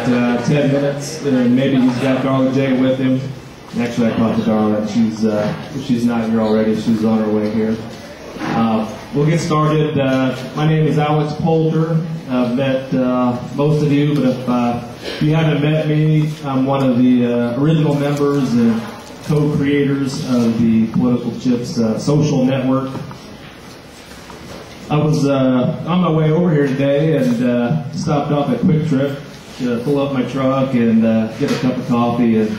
about 10 minutes, and maybe he's got Darla J with him. Actually, I talked to Darla, and if she's not here already, she's on her way here. We'll get started. My name is Alex Poulter. I've met most of you, but if you haven't met me, I'm one of the original members and co-creators of the Political Chips social network. I was on my way over here today and stopped off at Quick Trip to pull up my truck and get a cup of coffee. And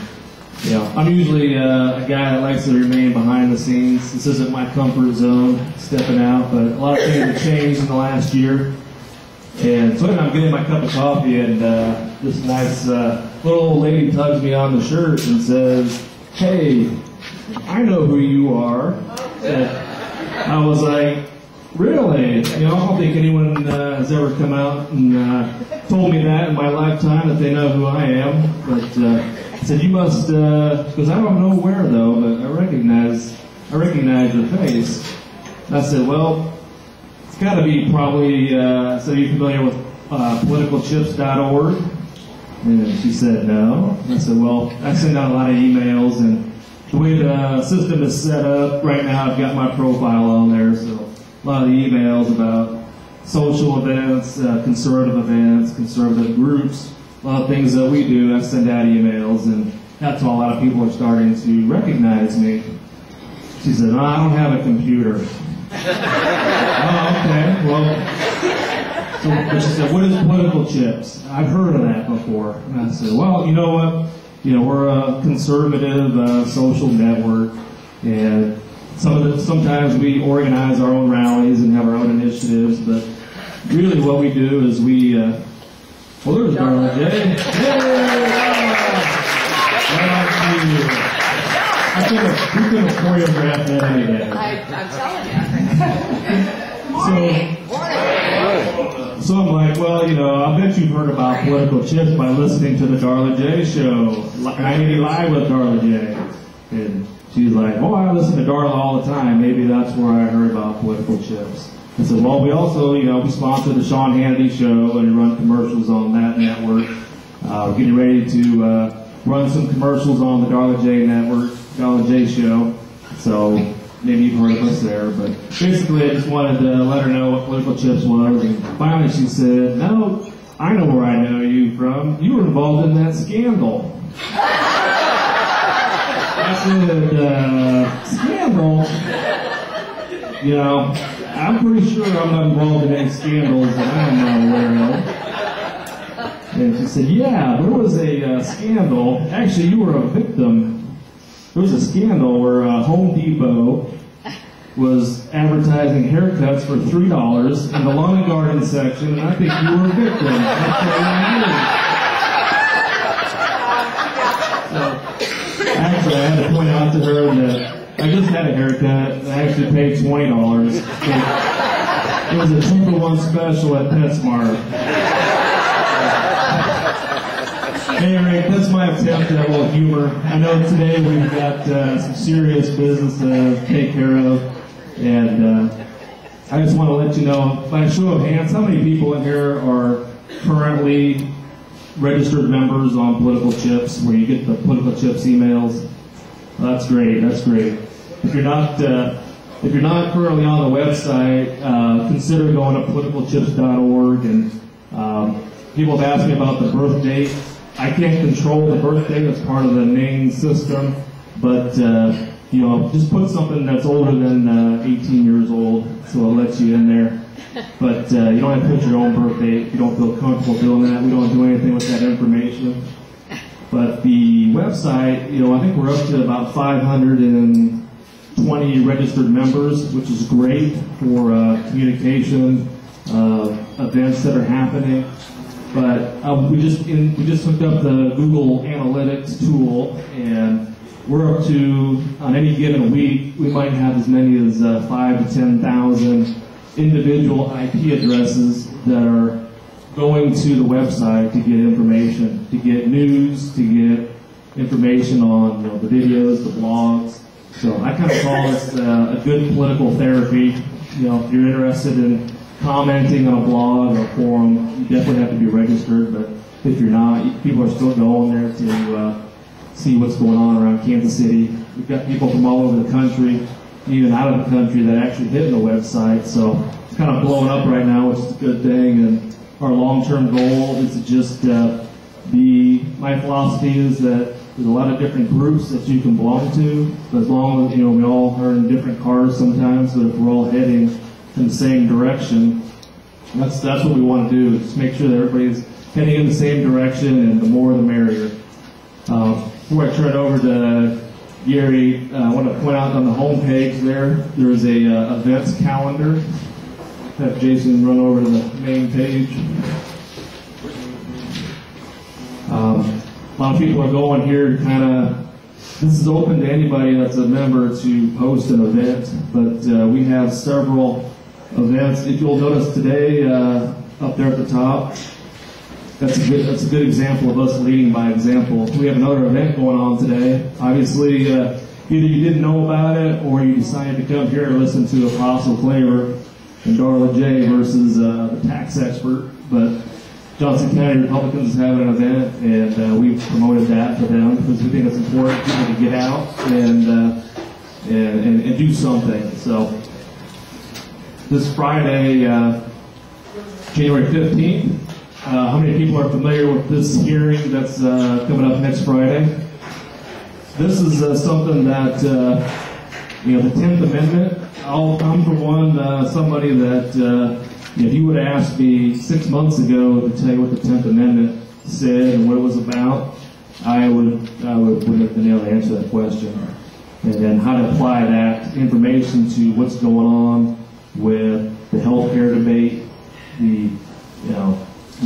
you know, I'm usually a guy that likes to remain behind the scenes. This isn't my comfort zone, stepping out, but a lot of things have changed in the last year. And so I'm getting my cup of coffee, and this nice little old lady tugs me on the shirt and says, "Hey, I know who you are." And I was like, "Really?" You know, I don't think anyone has ever come out and told me that in my lifetime, that they know who I am. But I said, "You must," because I don't know where though, but I recognize your face. And I said, "Well, it's got to be probably." So you're familiar with politicalchips.org? And she said, "No." And I said, "Well, I send out a lot of emails, and the way the system is set up right now, I've got my profile on there, so a lot of the emails about social events, conservative groups, a lot of things that we do, I send out emails, and that's how a lot of people are starting to recognize me." She said, "Oh, I don't have a computer." Oh, okay, well, but she said, "What is Political Chips?" I've heard of that before. And I said, "Well, you know what? You know, we're a conservative social network, and sometimes we organize our own rallies and have our own initiatives, but really what we do is we, well, there's Darla J. We could have choreographed that any day. I'm telling you. So I'm like, well, you know, I bet you've heard about Political Chips by listening to the Darla J show, 90 Live with Darla J. And she's like, "Oh, I listen to Darla all the time. Maybe that's where I heard about Political Chips." I said, "Well, we also, you know, we sponsor the Sean Hannity show and run commercials on that network. We're getting ready to run some commercials on the Darla J network, Darla J show. So maybe you've heard of us there." But basically, I just wanted to let her know what Political Chips was. And finally, she said, "No, I know where I know you from. You were involved in that scandal." I said, "Scandal? You know, I'm pretty sure I'm not involved in any scandals that I'm aware of." And she said, "Yeah, there was a scandal. Actually, you were a victim. There was a scandal where Home Depot was advertising haircuts for $3 in the lawn and garden section, and I think you were a victim." That's what I knew. Actually, I had to point out to her that I just had a haircut. I actually paid $20. It was a 2-for-1 special at PetSmart. Anyway, that's my attempt at a little humor. I know today we've got some serious business to take care of, and I just want to let you know, by a show of hands, how many people in here are currently registered members on Political Chips, where you get the Political Chips emails? Well, that's great. That's great. If you're not currently on the website, consider going to politicalchips.org. And people have asked me about the birth date. I can't control the birth date; it's part of the naming system. But you know, just put something that's older than 18 years old, so it'll let you in there. But you don't have to put your own birth date if you don't feel comfortable doing that. We don't do anything with that information. But the website, you know, I think we're up to about 520 registered members, which is great for communication, events that are happening. But we just hooked up the Google Analytics tool, and we're up to, on any given week, we might have as many as 5,000 to 10,000 individual IP addresses that are going to the website to get information, to get news, to get information on, you know, the videos, the blogs. So I kind of call this a good political therapy. You know, if you're interested in commenting on a blog or forum, you definitely have to be registered. But if you're not, people are still going there to see what's going on around Kansas City. We've got people from all over the country, even out of the country, that actually hit the website. So it's kind of blowing up right now, which is a good thing. And our long-term goal is to just my philosophy is that there's a lot of different groups that you can belong to, but as long as, we all are in different cars sometimes, but if we're all heading in the same direction, that's what we want to do, just make sure that everybody's heading in the same direction, and the more the merrier. Before I turn it over to Gary, I want to point out on the home page there's a events calendar. Have Jason run over to the main page. A lot of people are going here this is open to anybody that's a member to post an event, but we have several events. If you'll notice today, up there at the top, that's a good example of us leading by example. We have another event going on today. Obviously, either you didn't know about it, or you decided to come here and listen to Apostle Claver and Darla J versus the tax expert, but Johnson County Republicans is having an event, and we've promoted that for them because we think it's important for people to get out and do something. So this Friday, January 15th, how many people are familiar with this hearing that's coming up next Friday? This is something that, the 10th Amendment, I'm for one, somebody that if you would have asked me 6 months ago to tell you what the 10th Amendment said and what it was about, I wouldn't have been able to answer that question. And then how to apply that information to what's going on with the health care debate, the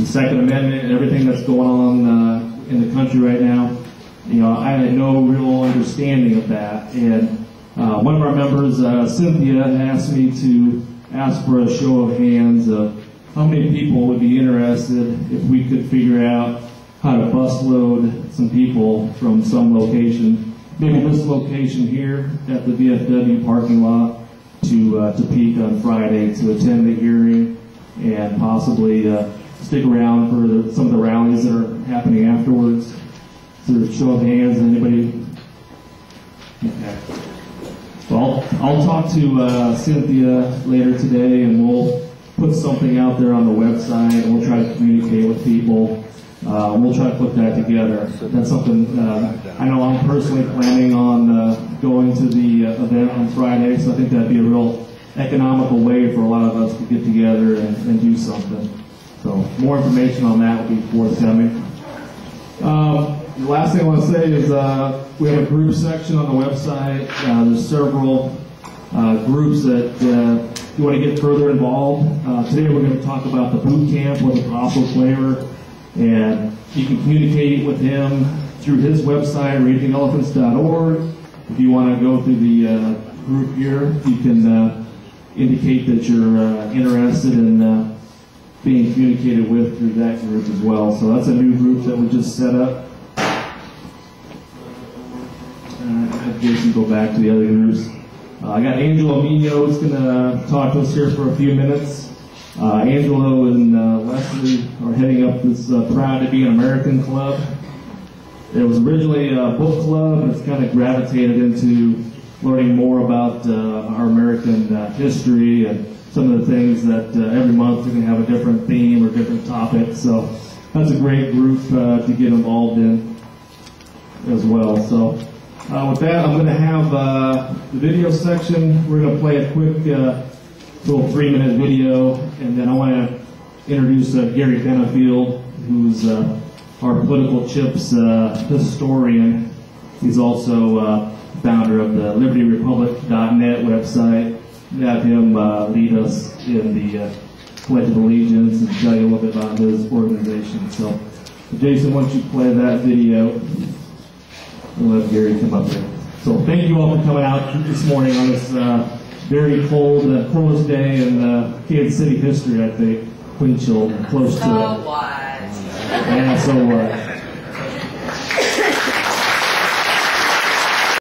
Second Amendment, and everything that's going on in the country right now. I had no real understanding of that. And one of our members, Cynthia, asked me to ask for a show of hands of how many people would be interested if we could figure out how to bus load some people from some location, maybe this location here at the VFW parking lot, to Peak on Friday to attend the hearing and possibly stick around for some of the rallies that are happening afterwards. So show of hands, anybody? Okay. Well, I'll talk to Cynthia later today, and we'll put something out there on the website, and we'll try to communicate with people. We'll try to put that together. That's something I know I'm personally planning on going to the event on Friday, so I think that'd be a real economical way for a lot of us to get together and do something. So more information on that will be forthcoming. The last thing I want to say is we have a group section on the website. There's several groups that you want to get further involved. Today we're going to talk about the boot camp with Apostle Claver, and you can communicate with him through his website, raisingelephants.org. If you want to go through the group here, you can indicate that you're interested in being communicated with through that group as well. So that's a new group that we just set up. Have Jason go back to the other groups. I got Angelo Amino who's going to talk to us here for a few minutes. Angelo and Leslie are heading up this Proud to Be an American club. It was originally a book club, and it's kind of gravitated into learning more about our American history and some of the things that every month we're going to have a different theme or different topic. So that's a great group to get involved in as well. So with that, I'm going to have the video section. We're going to play a quick little 3-minute video, and then I want to introduce Gary Benefield, who's our Political Chips historian. He's also founder of the LibertyRepublic.net website. Have him lead us in the Pledge of Allegiance and tell you a little bit about his organization. So, Jason, why don't you play that video and let Gary come up here. So, thank you all for coming out this morning on this very cold, coldest day in Kansas City history, I think. Wind chill, close to it. So what? Yeah, so what?